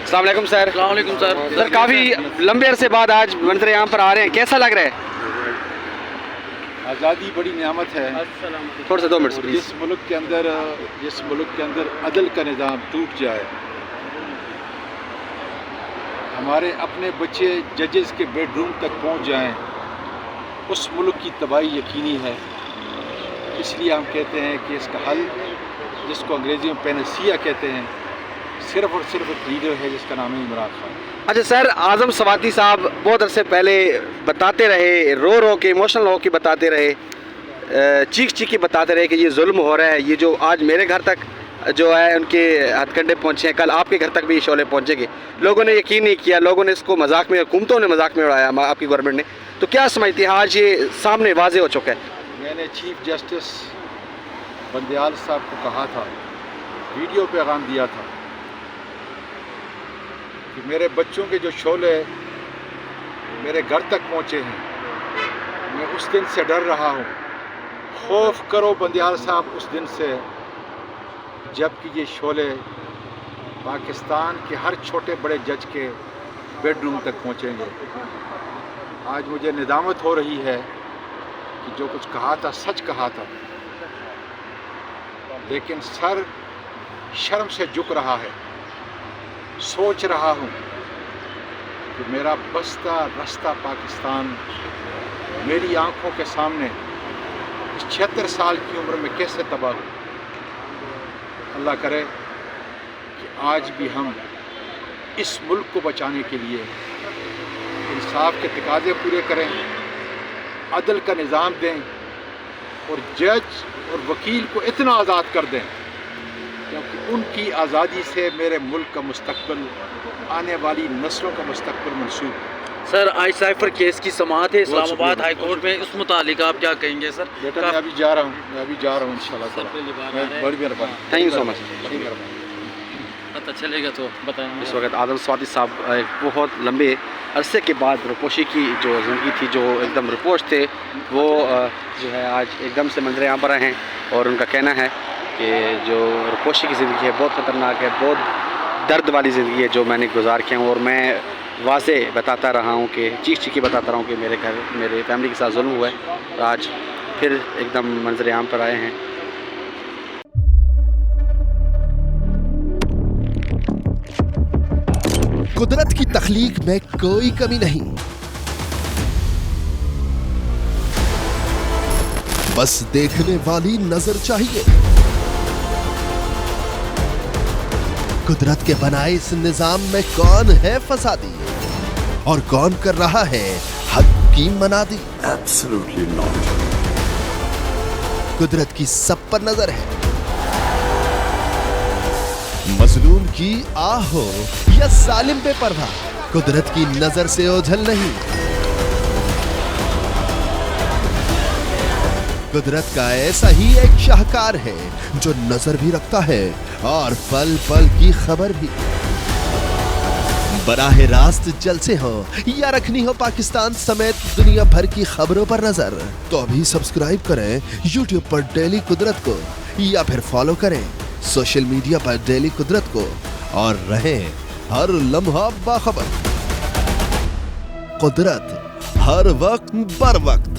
अस्सलाम वालेकुम सर। अस्सलाम वालेकुम सर। सर काफ़ी लंबे अरसे बाद आज मंजर यहाँ पर आ रहे हैं, कैसा लग रहा है? आज़ादी बड़ी नियामत है। थोड़ा सा 2 मिनट प्लीज। जिस मुल्क के अंदर अदल का निज़ाम टूट जाए, हमारे अपने बच्चे जजेस के बेडरूम तक पहुंच जाएं, उस मुल्क की तबाही यकीनी है। इसलिए हम कहते हैं कि इसका हल, जिसको अंग्रेज़ी में पैनसिया कहते हैं, सिर्फ़ और सिर्फ एक लीडर है जिसका नाम है इमरान खान। अच्छा सर, आज़म सवाती साहब बहुत अरसे पहले बताते रहे, रो रो के इमोशनल हो के बताते रहे, चीख चीख के बताते रहे कि ये जुल्म हो रहा है। ये जो आज मेरे घर तक जो है उनके हथकंडे पहुँचे हैं, कल आपके घर तक भी ये शोले पहुँचेंगे। लोगों ने यकीन नहीं किया, लोगों ने इसको मजाक में, हुकूमतों ने मजाक में उड़ाया, आपकी गवर्नमेंट ने। तो क्या समझती है आज ये सामने वाजे हो चुका है? मैंने चीफ जस्टिस बंदयाल साहब को कहा था, वीडियो पैगाम दिया था कि मेरे बच्चों के जो शोले मेरे घर तक पहुँचे हैं, मैं उस दिन से डर रहा हूँ। खौफ करो बंदयाल साहब उस दिन से जबकि ये शोले पाकिस्तान के हर छोटे बड़े जज के बेडरूम तक पहुँचेंगे। आज मुझे निदामत हो रही है कि जो कुछ कहा था सच कहा था, लेकिन सर शर्म से झुक रहा है। सोच रहा हूँ कि मेरा बसता रास्ता पाकिस्तान मेरी आंखों के सामने इस 76 साल की उम्र में कैसे तबाह हो। अल्लाह करे कि आज भी हम इस मुल्क को बचाने के लिए इंसाफ के तकाज़े पूरे करें, अदल का निज़ाम दें और जज और वकील को इतना आज़ाद कर दें क्योंकि उनकी आज़ादी से मेरे मुल्क का मुस्तकबिल, आने वाली नस्लों का मुस्तकबिल मंसूब है। सर आज साइफर केस की समाअत है इस्लामाबाद हाई कोर्ट में, इस मुतालिक आप क्या कहेंगे सर? बेटा मैं अभी जा रहा हूँ इंशाल्लाह ताला। बड़ी मेहरबानी, थैंक यू सो मच। पता चलेगा तो बताएंगे। इस वक्त आज़म सवाती साहब एक बहुत लंबे अरसे के बाद रुपोशी की जो ज़िंदगी थी, जो एकदम रुपोश थे, वो जो है आज एकदम से मंजर यहाँ पर आए हैं और उनका कहना है कि जो रुपोशी की ज़िंदगी है बहुत ख़तरनाक है, बहुत दर्द वाली ज़िंदगी है जो मैंने गुजार किया हूँ। और मैं वाज़े बताता रहा हूँ कि चीख चीख के बताता रहा हूँ कि मेरे घर मेरे फैमिली के साथ जुल्म हुआ है और आज फिर एकदम मंजर यहाँ पर आए हैं। कुदरत की तख्लीक में कोई कमी नहीं, बस देखने वाली नजर चाहिए। कुदरत के बनाए इस निजाम में कौन है फसादी और कौन कर रहा है हक की मनादी? Absolutely not. कुदरत की सब पर नजर है, मजलूम की आह हो या जालिम पे परवाह, कुदरत की नजर से ओझल नहीं। कुदरत का ऐसा ही एक शाहकार है जो नजर भी रखता है और पल पल की खबर भी। बराह रास्त जलसे हो या रखनी हो पाकिस्तान समेत दुनिया भर की खबरों पर नजर, तो अभी सब्सक्राइब करें YouTube पर डेली कुदरत को या फिर फॉलो करें सोशल मीडिया पर डेली कुदरत को और रहें हर लम्हा बाखबर। कुदरत हर वक्त बर वक्त।